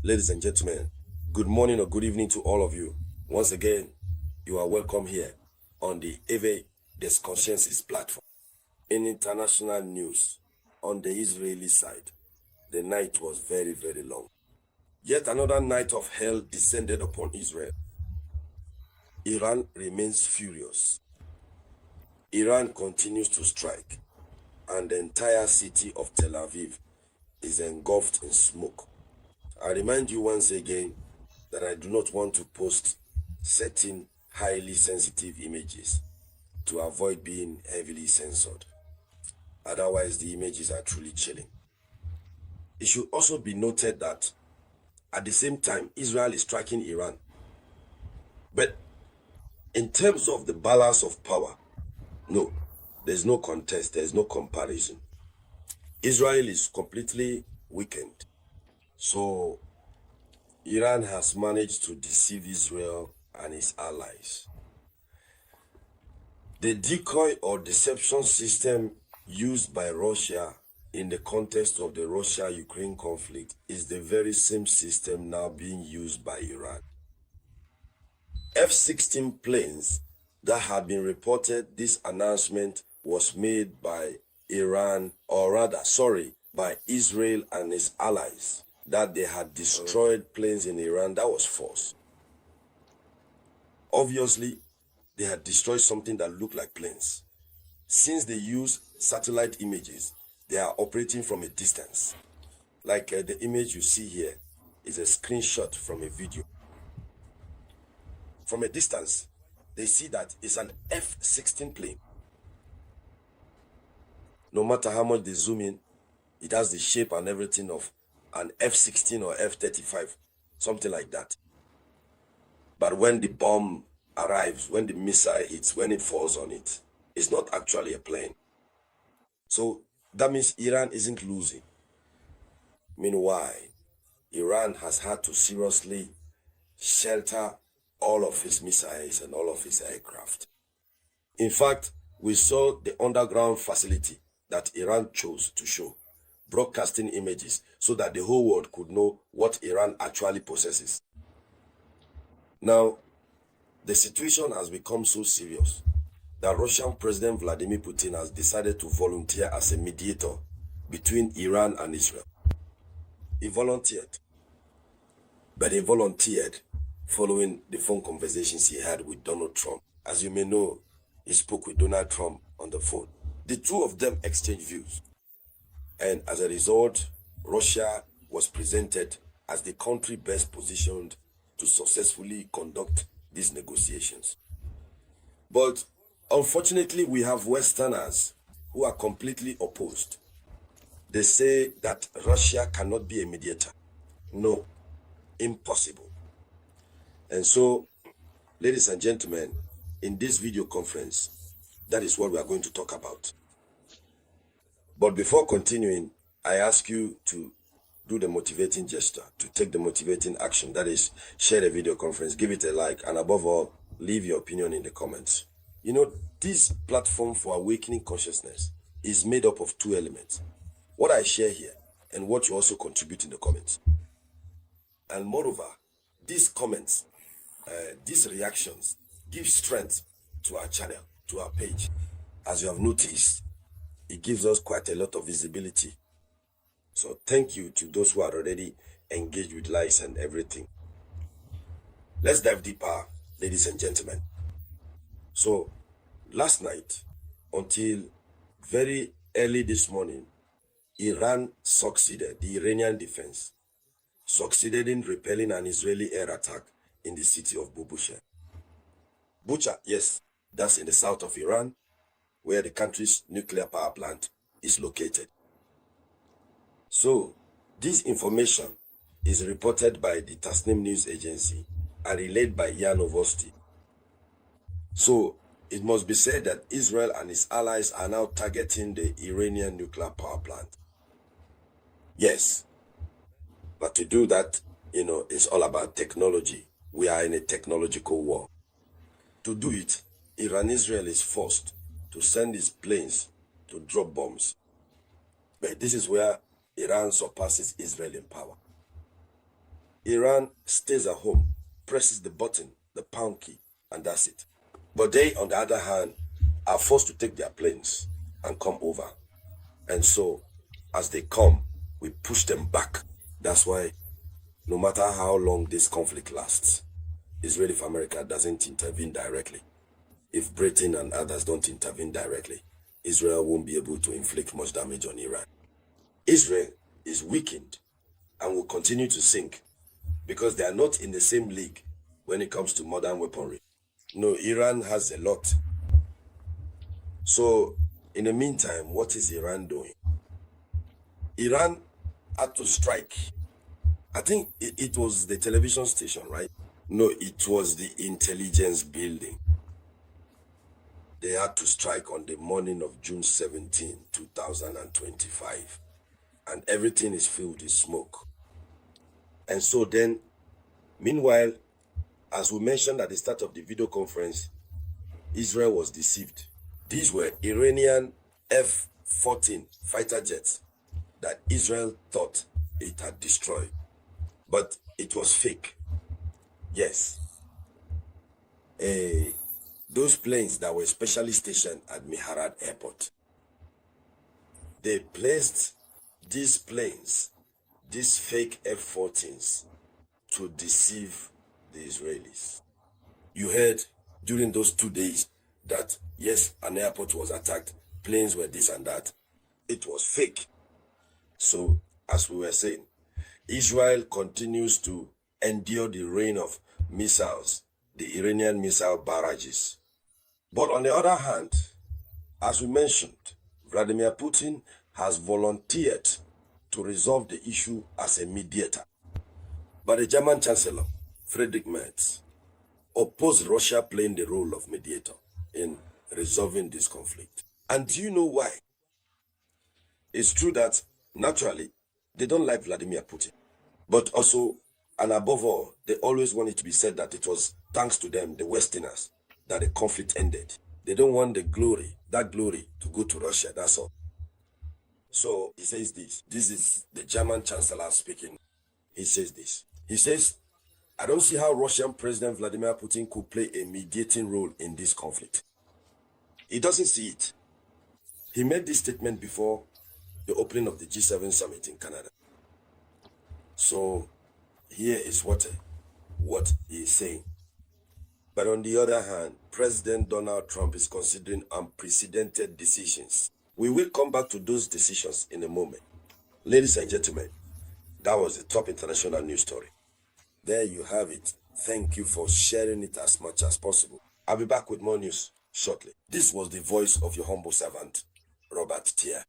Ladies and gentlemen, good morning or good evening to all of you. Once again, you are welcome here on the Éveil des Consciences platform. In international news, on the Israeli side, the night was very, very long. Yet another night of hell descended upon Israel. Iran remains furious. Iran continues to strike, and the entire city of Tel Aviv is engulfed in smoke. I remind you once again that I do not want to post certain highly sensitive images to avoid being heavily censored. Otherwise, the images are truly chilling. It should also be noted that at the same time, Israel is striking Iran. But in terms of the balance of power, no, there's no contest, there's no comparison. Israel is completely weakened. So Iran has managed to deceive Israel and its allies. The decoy or deception system used by Russia in the context of the Russia-Ukraine conflict is the very same system now being used by Iran. F-16 planes that had been reported, this announcement was made by Iran, or rather, by Israel and its allies, that they had destroyed planes in Iran. That was false. Obviously, they had destroyed something that looked like planes. Since they use satellite images, they are operating from a distance. Like the image you see here is a screenshot from a video. From a distance, they see that it's an F-16 plane. No matter how much they zoom in, it has the shape and everything of an F-16 or F-35, something like that. But when the bomb arrives, when the missile hits, when it falls on it, it's not actually a plane. So that means Iran isn't losing. Meanwhile, Iran has had to seriously shelter all of its missiles and all of its aircraft. In fact, we saw the underground facility that Iran chose to show, broadcasting images so that the whole world could know what Iran actually possesses. Now, the situation has become so serious that Russian President Vladimir Putin has decided to volunteer as a mediator between Iran and Israel. He volunteered, but he volunteered following the phone conversations he had with Donald Trump. As you may know, he spoke with Donald Trump on the phone. The two of them exchanged views. And as a result, Russia was presented as the country best positioned to successfully conduct these negotiations. But unfortunately, we have Westerners who are completely opposed. They say that Russia cannot be a mediator. No, impossible. And so, ladies and gentlemen, in this video conference, that is what we are going to talk about. But before continuing, I ask you to do the motivating gesture, to take the motivating action. That is, share the video conference, give it a like, and above all, leave your opinion in the comments. You know, this platform for awakening consciousness is made up of two elements. What I share here and what you also contribute in the comments. And moreover, these comments, these reactions give strength to our channel, to our page. As you have noticed, it gives us quite a lot of visibility. So thank you to those who are already engaged with likes and everything. Let's dive deeper, ladies and gentlemen. So last night until very early this morning, Iran succeeded, the Iranian defense succeeded in repelling an Israeli air attack in the city of Bushehr. Bucha, yes, that's in the south of Iran, where the country's nuclear power plant is located. So, this information is reported by the Tasnim news agency and relayed by IA Novosti. So, it must be said that Israel and its allies are now targeting the Iranian nuclear power plant. Yes, but to do that, you know, it's all about technology. We are in a technological war. To do it, Israel is forced to send its planes to drop bombs. But this is where Iran surpasses Israel in power. Iran stays at home, presses the button, the pound key, and that's it. But they, on the other hand, are forced to take their planes and come over. And so, as they come, we push them back. That's why, no matter how long this conflict lasts, Israel, if America doesn't intervene directly, if Britain and others don't intervene directly, Israel won't be able to inflict much damage on Iran. Israel is weakened and will continue to sink because they are not in the same league when it comes to modern weaponry. No, Iran has a lot. So, in the meantime, what is Iran doing? Iran had to strike. I think it was the television station, right? No, it was the intelligence building. They had to strike on the morning of June 17, 2025. And everything is filled with smoke. And so then, meanwhile, as we mentioned at the start of the video conference, Israel was deceived. These were Iranian F-14 fighter jets that Israel thought it had destroyed. But it was fake. Yes. Those planes that were specially stationed at Miharad Airport, they placed these planes, these fake F-14s, to deceive the Israelis. You heard during those 2 days that, yes, an airport was attacked, planes were this and that. It was fake. So, as we were saying, Israel continues to endure the rain of missiles, the Iranian missile barrages. But on the other hand, as we mentioned, Vladimir Putin has volunteered to resolve the issue as a mediator. But the German Chancellor, Friedrich Merz, opposed Russia playing the role of mediator in resolving this conflict. And do you know why? It's true that, naturally, they don't like Vladimir Putin. But also, and above all, they always want it to be said that it was thanks to them, the Westerners, that the conflict ended. They don't want the glory, that glory, to go to Russia, that's all. So he says this. This is the German Chancellor speaking. He says this. He says, I don't see how Russian President Vladimir Putin could play a mediating role in this conflict. He doesn't see it. He made this statement before the opening of the G7 summit in Canada. So here is what he is saying. But on the other hand, President Donald Trump is considering unprecedented decisions. We will come back to those decisions in a moment. Ladies and gentlemen, that was the top international news story. There you have it. Thank you for sharing it as much as possible. I'll be back with more news shortly. This was the voice of your humble servant, Robert Théa.